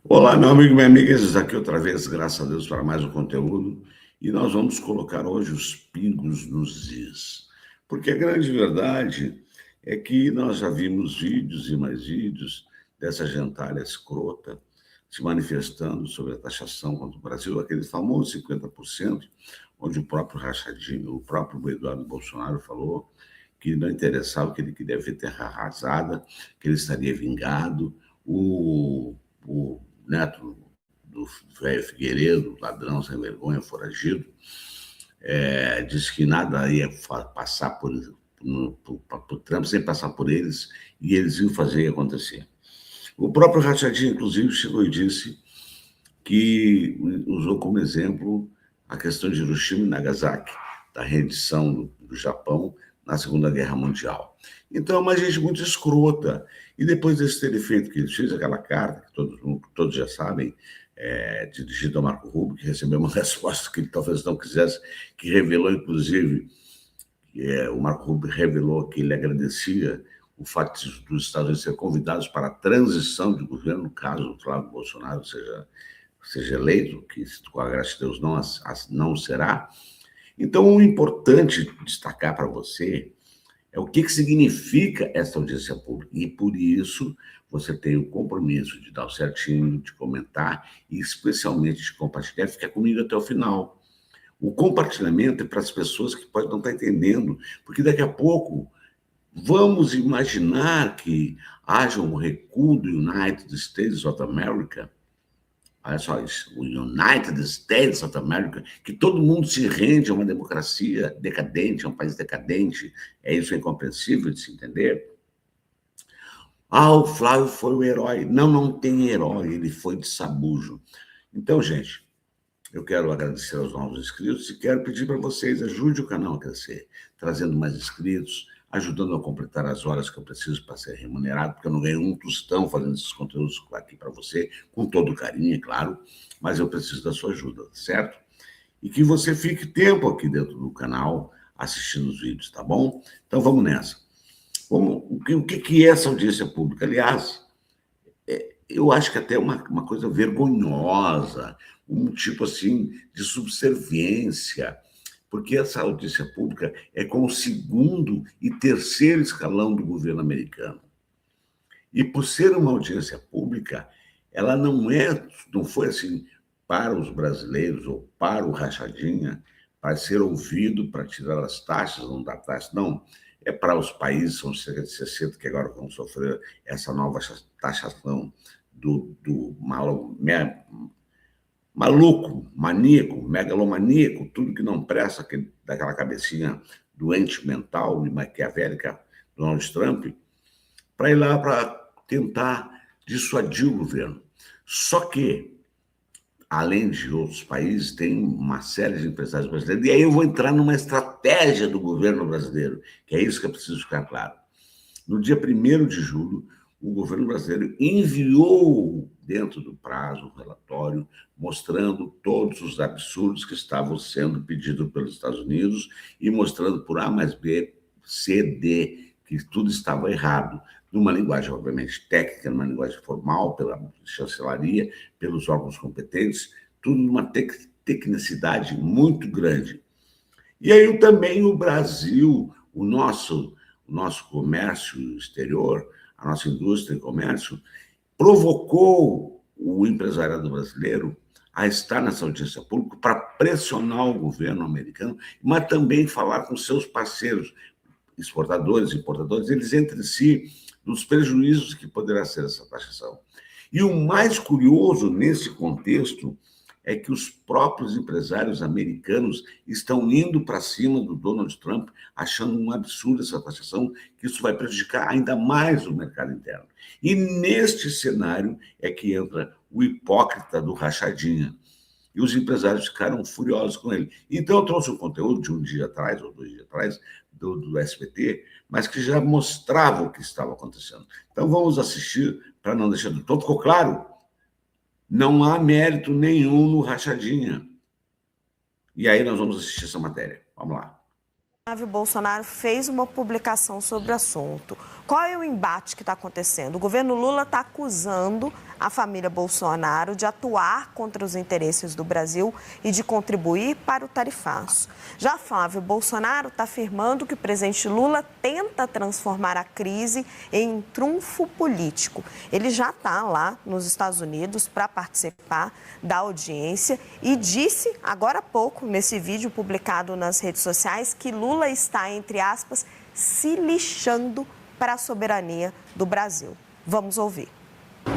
Olá, meu amigo e minha amiga, estamos aqui outra vez, graças a Deus, para mais um conteúdo. E nós vamos colocar hoje os pingos nos is. Porque a grande verdade é que nós já vimos vídeos e mais vídeos dessa gentalha escrota se manifestando sobre a taxação contra o Brasil, aquele famoso 50%, onde o próprio Rachadinho, o próprio Eduardo Bolsonaro falou que não interessava, que ele queria ver terra arrasada, que ele estaria vingado. O neto do velho Figueiredo, ladrão sem vergonha, foragido, disse que nada ia passar por Trump sem passar por eles, e eles iam fazer acontecer. O próprio Rachadinho, inclusive, chegou e disse que usou como exemplo a questão de Hiroshima e Nagasaki, da rendição do Japão na Segunda Guerra Mundial. Então, é uma gente muito escrota. E depois desse ter feito que ele fez aquela carta, que todos já sabem, dirigida ao Marco Rubio, que recebeu uma resposta que ele talvez não quisesse, que revelou, inclusive, o Marco Rubio revelou que ele agradecia o fato dos Estados Unidos serem convidados para a transição de governo, no caso do Flávio Bolsonaro seja eleito, que com a graça de Deus não será. Então, o importante destacar para você é o que significa essa audiência pública. E, por isso, você tem o compromisso de dar o certinho, de comentar e, especialmente, de compartilhar. Fica comigo até o final. O compartilhamento é para as pessoas que podem não estar entendendo, porque daqui a pouco vamos imaginar que haja um recuo do United States of America. Olha só isso, o United States of America, que todo mundo se rende a uma democracia decadente, a um país decadente. Isso é incompreensível de se entender. O Flávio foi o herói. Não, não tem herói, ele foi de sabujo. Então, gente, eu quero agradecer aos novos inscritos e quero pedir para vocês, ajude o canal a crescer, trazendo mais inscritos, ajudando a completar as horas que eu preciso para ser remunerado, porque eu não ganho um tostão fazendo esses conteúdos aqui para você, com todo carinho, é claro, mas eu preciso da sua ajuda, certo? E que você fique tempo aqui dentro do canal assistindo os vídeos, tá bom? Então vamos nessa. O que é essa audiência pública? Aliás, eu acho que até uma coisa vergonhosa, um tipo assim de subserviência, porque essa audiência pública é com o segundo e terceiro escalão do governo americano. E por ser uma audiência pública, ela não foi assim para os brasileiros ou para o Rachadinha, para ser ouvido, para tirar as taxas, não dar taxa, não. É para os países, são cerca de 60 que agora vão sofrer essa nova taxação do maluco, maníaco, megalomaníaco, tudo que não presta, daquela cabecinha doente mental e maquiavélica Donald Trump, para ir lá para tentar dissuadir o governo. Só que, além de outros países, tem uma série de empresários brasileiros, e aí eu vou entrar numa estratégia do governo brasileiro, que é isso que é preciso ficar claro. No dia 1º de julho, o governo brasileiro enviou, dentro do prazo, um relatório mostrando todos os absurdos que estavam sendo pedidos pelos Estados Unidos e mostrando por A mais B, C, D, que tudo estava errado, numa linguagem, obviamente, técnica, numa linguagem formal, pela chancelaria, pelos órgãos competentes, tudo numa tecnicidade muito grande. E aí também o Brasil, o nosso comércio exterior, a nossa indústria e comércio, provocou o empresariado brasileiro a estar nessa audiência pública para pressionar o governo americano, mas também falar com seus parceiros, exportadores, importadores, eles entre si, dos prejuízos que poderá ser essa taxação. E o mais curioso nesse contexto é que os próprios empresários americanos estão indo para cima do Donald Trump, achando um absurdo essa taxação, que isso vai prejudicar ainda mais o mercado interno. E neste cenário é que entra o hipócrita do Rachadinha. E os empresários ficaram furiosos com ele. Então, eu trouxe um conteúdo de um dia atrás, ou 2 dias atrás, do SBT, mas que já mostrava o que estava acontecendo. Então, vamos assistir, para não deixar de... Então, ficou claro? Não há mérito nenhum no Rachadinha. E aí nós vamos assistir essa matéria. Vamos lá. Flávio Bolsonaro fez uma publicação sobre o assunto. Qual é o embate que está acontecendo? O governo Lula está acusando a família Bolsonaro de atuar contra os interesses do Brasil e de contribuir para o tarifaço. Já Flávio Bolsonaro está afirmando que o presidente Lula tenta transformar a crise em trunfo político. Ele já está lá nos Estados Unidos para participar da audiência e disse agora há pouco, nesse vídeo publicado nas redes sociais, que Lula está, entre aspas, se lixando para a soberania do Brasil. Vamos ouvir.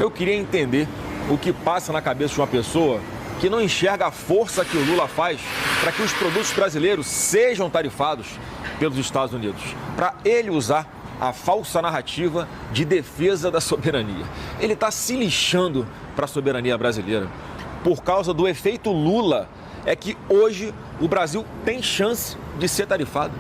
Eu queria entender o que passa na cabeça de uma pessoa que não enxerga a força que o Lula faz para que os produtos brasileiros sejam tarifados pelos Estados Unidos, para ele usar a falsa narrativa de defesa da soberania. Ele está se lixando para a soberania brasileira. Por causa do efeito Lula, é que hoje o Brasil tem chance de ser tarifado.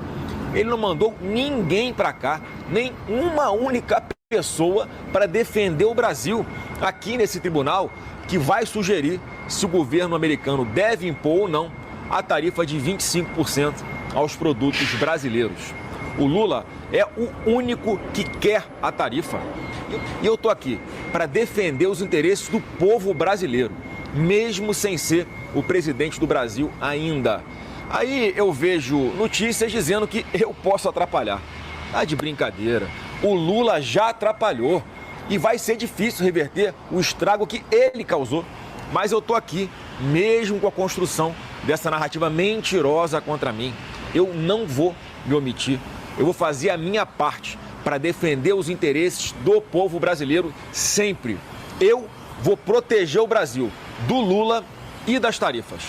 Ele não mandou ninguém para cá, nem uma única pessoa para defender o Brasil aqui nesse tribunal que vai sugerir se o governo americano deve impor ou não a tarifa de 25% aos produtos brasileiros. O Lula é o único que quer a tarifa. E eu estou aqui para defender os interesses do povo brasileiro, mesmo sem ser o presidente do Brasil ainda. Aí eu vejo notícias dizendo que eu posso atrapalhar. Tá de brincadeira. O Lula já atrapalhou e vai ser difícil reverter o estrago que ele causou. Mas eu tô aqui, mesmo com a construção dessa narrativa mentirosa contra mim. Eu não vou me omitir. Eu vou fazer a minha parte para defender os interesses do povo brasileiro sempre. Eu vou proteger o Brasil do Lula e das tarifas.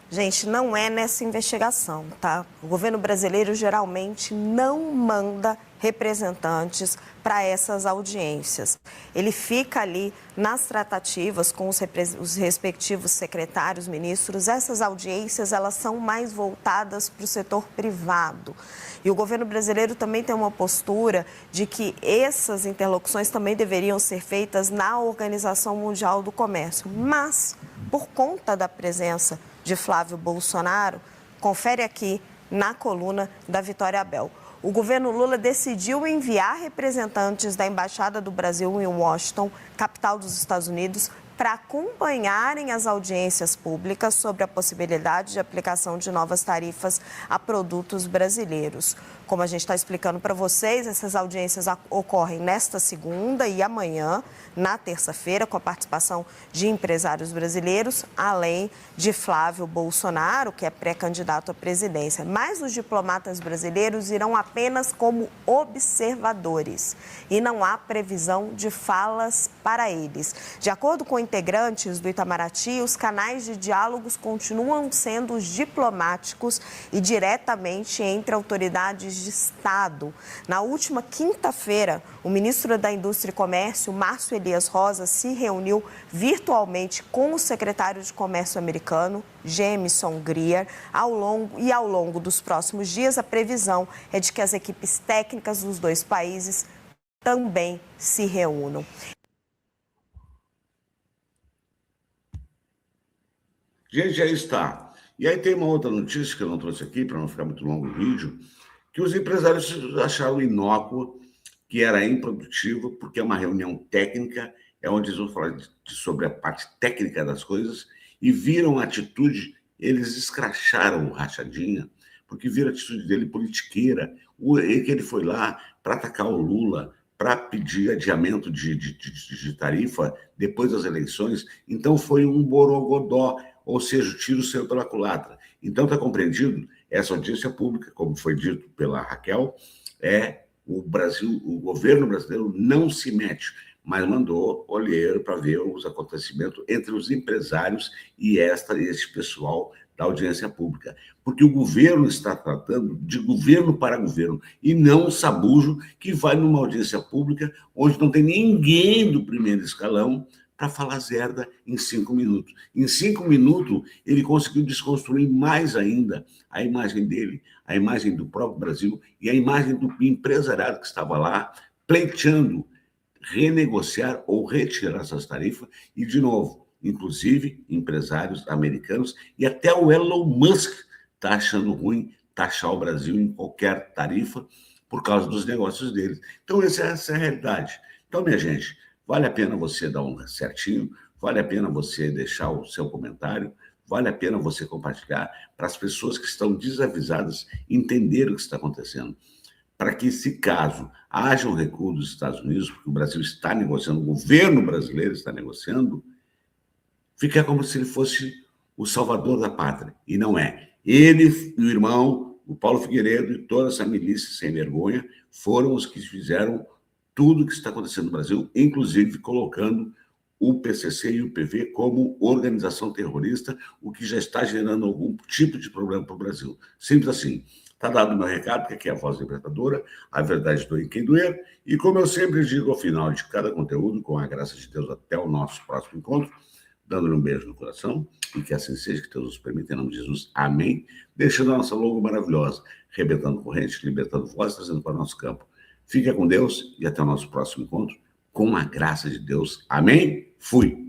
Gente, não é nessa investigação, tá? O governo brasileiro geralmente não manda representantes para essas audiências. Ele fica ali nas tratativas com os respectivos secretários, ministros. Essas audiências, elas são mais voltadas para o setor privado. E o governo brasileiro também tem uma postura de que essas interlocuções também deveriam ser feitas na Organização Mundial do Comércio. Mas, por conta da presença de Flávio Bolsonaro, confere aqui na coluna da Vitória Abel. O governo Lula decidiu enviar representantes da Embaixada do Brasil em Washington, capital dos Estados Unidos, para acompanharem as audiências públicas sobre a possibilidade de aplicação de novas tarifas a produtos brasileiros. Como a gente está explicando para vocês, essas audiências ocorrem nesta segunda e amanhã, na terça-feira, com a participação de empresários brasileiros, além de Flávio Bolsonaro, que é pré-candidato à presidência. Mas os diplomatas brasileiros irão apenas como observadores e não há previsão de falas para eles. De acordo com integrantes do Itamaraty, os canais de diálogos continuam sendo os diplomáticos e diretamente entre autoridades de Estado. Na última quinta-feira, o ministro da Indústria e Comércio, Márcio Elias Rosa, se reuniu virtualmente com o secretário de Comércio americano, Jamieson Greer. Ao longo dos próximos dias, a previsão é de que as equipes técnicas dos dois países também se reúnam. Gente, aí está. E aí tem uma outra notícia que eu não trouxe aqui, para não ficar muito longo o vídeo, que os empresários acharam inócuo, que era improdutivo, porque é uma reunião técnica, é onde eles vão falar sobre a parte técnica das coisas, e viram a atitude, eles escracharam o Rachadinha, porque viram a atitude dele politiqueira, que ele foi lá para atacar o Lula, para pedir adiamento de tarifa depois das eleições. Então foi um borogodó, ou seja, o tiro saiu pela culatra. Então está compreendido, essa audiência pública, como foi dito pela Raquel, o governo brasileiro não se mete, mas mandou olheiro para ver os acontecimentos entre os empresários e este pessoal da audiência pública. Porque o governo está tratando de governo para governo, e não um sabujo que vai numa audiência pública onde não tem ninguém do primeiro escalão para falar zerda em 5 minutos. Em 5 minutos, ele conseguiu desconstruir mais ainda a imagem dele, a imagem do próprio Brasil e a imagem do empresariado que estava lá pleiteando renegociar ou retirar essas tarifas. E, de novo, inclusive empresários americanos e até o Elon Musk está achando ruim taxar o Brasil em qualquer tarifa por causa dos negócios deles. Então, essa é a realidade. Então, minha gente, vale a pena você dar um certinho, vale a pena você deixar o seu comentário, vale a pena você compartilhar para as pessoas que estão desavisadas entender o que está acontecendo. Para que, se caso haja um recuo dos Estados Unidos, porque o Brasil está negociando, o governo brasileiro está negociando, fica como se ele fosse o salvador da pátria. E não é. Ele e o irmão, o Paulo Figueiredo e toda essa milícia sem vergonha foram os que fizeram tudo o que está acontecendo no Brasil, inclusive colocando o PCC e o PV como organização terrorista, o que já está gerando algum tipo de problema para o Brasil. Simples assim. Está dado o meu recado, que aqui é a Voz Libertadora, a verdade doe quem doer, e como eu sempre digo ao final de cada conteúdo, com a graça de Deus, até o nosso próximo encontro, dando-lhe um beijo no coração, e que assim seja, que Deus nos permita, em nome de Jesus, amém, deixando a nossa logo maravilhosa, rebentando corrente, libertando voz, trazendo para o nosso campo. Fique com Deus e até o nosso próximo encontro, com a graça de Deus, amém, fui!